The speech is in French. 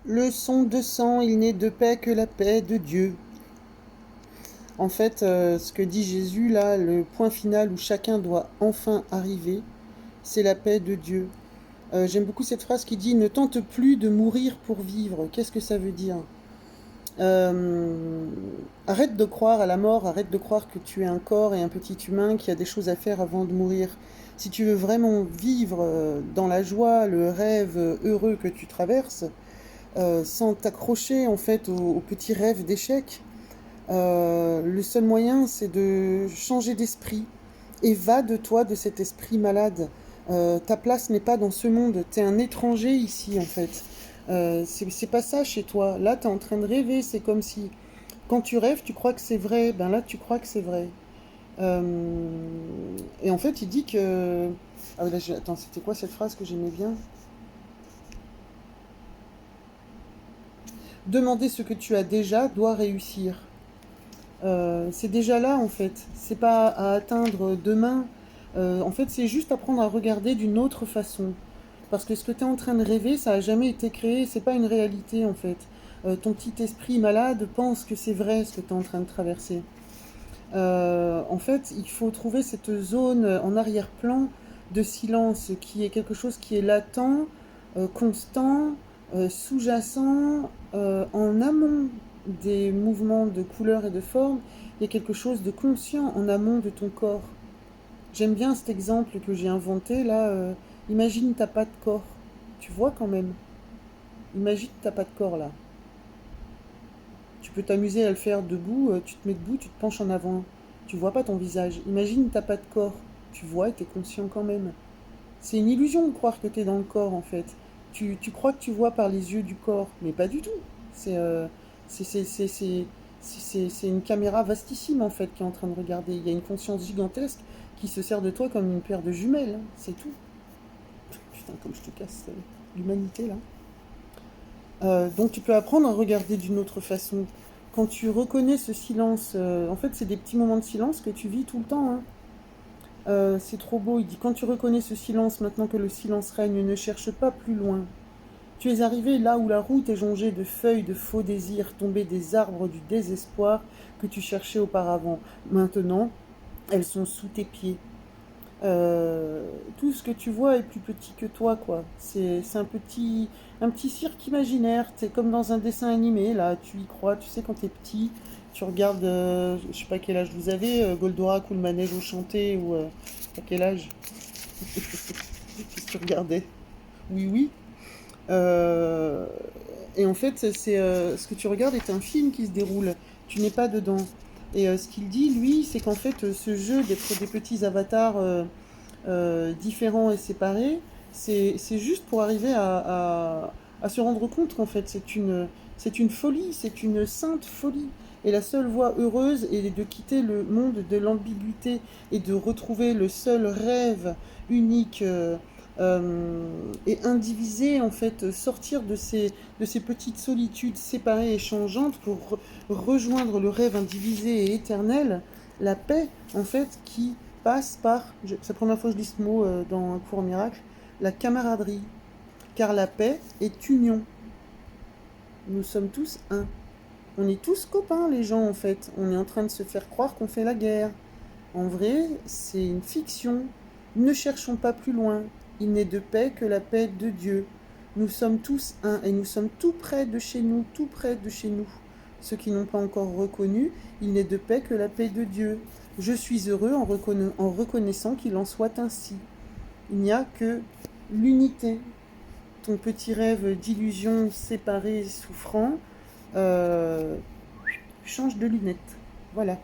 Leçon 200, il n'est de paix que la paix de Dieu. En fait, ce que dit Jésus là, le point final où chacun doit enfin arriver, c'est la paix de Dieu. J'aime beaucoup cette phrase qui dit « Ne tente plus de mourir pour vivre ». Qu'est-ce que ça veut dire? Euh, Arrête de croire à la mort, arrête de croire que tu es un corps et un petit humain qui a des choses à faire avant de mourir. Si tu veux vraiment vivre dans la joie, le rêve heureux que tu traverses, sans t'accrocher en fait aux petits rêves d'échec, le seul moyen c'est de changer d'esprit et va de toi, de cet esprit malade. Ta place n'est pas dans ce monde, t'es un étranger ici en fait. C'est pas ça chez toi. Là, t'es en train de rêver. C'est comme si, quand tu rêves, tu crois que c'est vrai. Ben là, tu crois que c'est vrai. Euh, et en fait, il dit que. Ah oui, là, attends, c'était quoi cette phrase que j'aimais bien? Demander ce que tu as déjà doit réussir. C'est déjà là en fait. C'est pas à atteindre demain. En fait, c'est juste apprendre à regarder d'une autre façon. Parce que ce que tu es en train de rêver, ça n'a jamais été créé, c'est pas une réalité en fait. Ton petit esprit malade pense que c'est vrai ce que tu es en train de traverser. En fait, il faut trouver cette zone en arrière-plan de silence qui est quelque chose qui est latent, constant, sous-jacent, en amont des mouvements de couleurs et de formes. Il y a quelque chose de conscient en amont de ton corps. J'aime bien cet exemple que j'ai inventé là. Imagine t'as pas de corps. Tu vois quand même. Imagine t'as pas de corps là. Tu peux t'amuser à le faire debout. Tu te mets debout, tu te penches en avant. Tu vois pas ton visage. Imagine t'as pas de corps. Tu vois et t'es conscient quand même. C'est une illusion de croire que t'es dans le corps en fait. Tu crois que tu vois par les yeux du corps, mais pas du tout. C'est c'est c'est c'est c'est c'est une caméra vastissime en fait qui est en train de regarder. Il y a une conscience gigantesque qui se sert de toi comme une paire de jumelles, hein. C'est tout. Putain, comme je te casse l'humanité là. Donc tu peux apprendre à regarder d'une autre façon. Quand tu reconnais ce silence, en fait c'est des petits moments de silence que tu vis tout le temps, hein. C'est trop beau, il dit quand tu reconnais ce silence, maintenant que le silence règne, ne cherche pas plus loin. Tu es arrivé là où la route est jonchée de feuilles de faux désirs tombés des arbres du désespoir que tu cherchais auparavant. Maintenant, elles sont sous tes pieds. Tout ce que tu vois est plus petit que toi, quoi. C'est un petit cirque imaginaire. C'est comme dans un dessin animé, là. Tu y crois, tu sais, quand t'es petit, tu regardes, je sais pas quel âge vous avez, Goldorak ou le manège au chanté, ou à quel âge? Qu'est-ce que tu regardais? Oui, oui. Euh, et en fait, ce que tu regardes est un film qui se déroule. Tu n'es pas dedans. Et ce qu'il dit, lui, c'est qu'en fait, ce jeu d'être des petits avatars différents et séparés, c'est juste pour arriver à se rendre compte qu'en fait, c'est une folie, c'est une sainte folie. Et la seule voie heureuse est de quitter le monde de l'ambiguïté et de retrouver le seul rêve unique et indivisé, en fait, sortir de ces petites solitudes séparées et changeantes pour rejoindre le rêve indivisé et éternel, la paix, en fait, qui passe par, c'est la première fois que je dis ce mot dans un cours miracle, la camaraderie. Car la paix est union. Nous sommes tous un. On est tous copains, les gens, en fait. On est en train de se faire croire qu'on fait la guerre. En vrai, c'est une fiction. Ne cherchons pas plus loin. Il n'est de paix que la paix de Dieu. Nous sommes tous un et nous sommes tout près de chez nous, tout près de chez nous. Ceux qui n'ont pas encore reconnu, il n'est de paix que la paix de Dieu. Je suis heureux en reconnaissant qu'il en soit ainsi. Il n'y a que l'unité. Ton petit rêve d'illusion séparé, souffrant, change de lunettes. Voilà.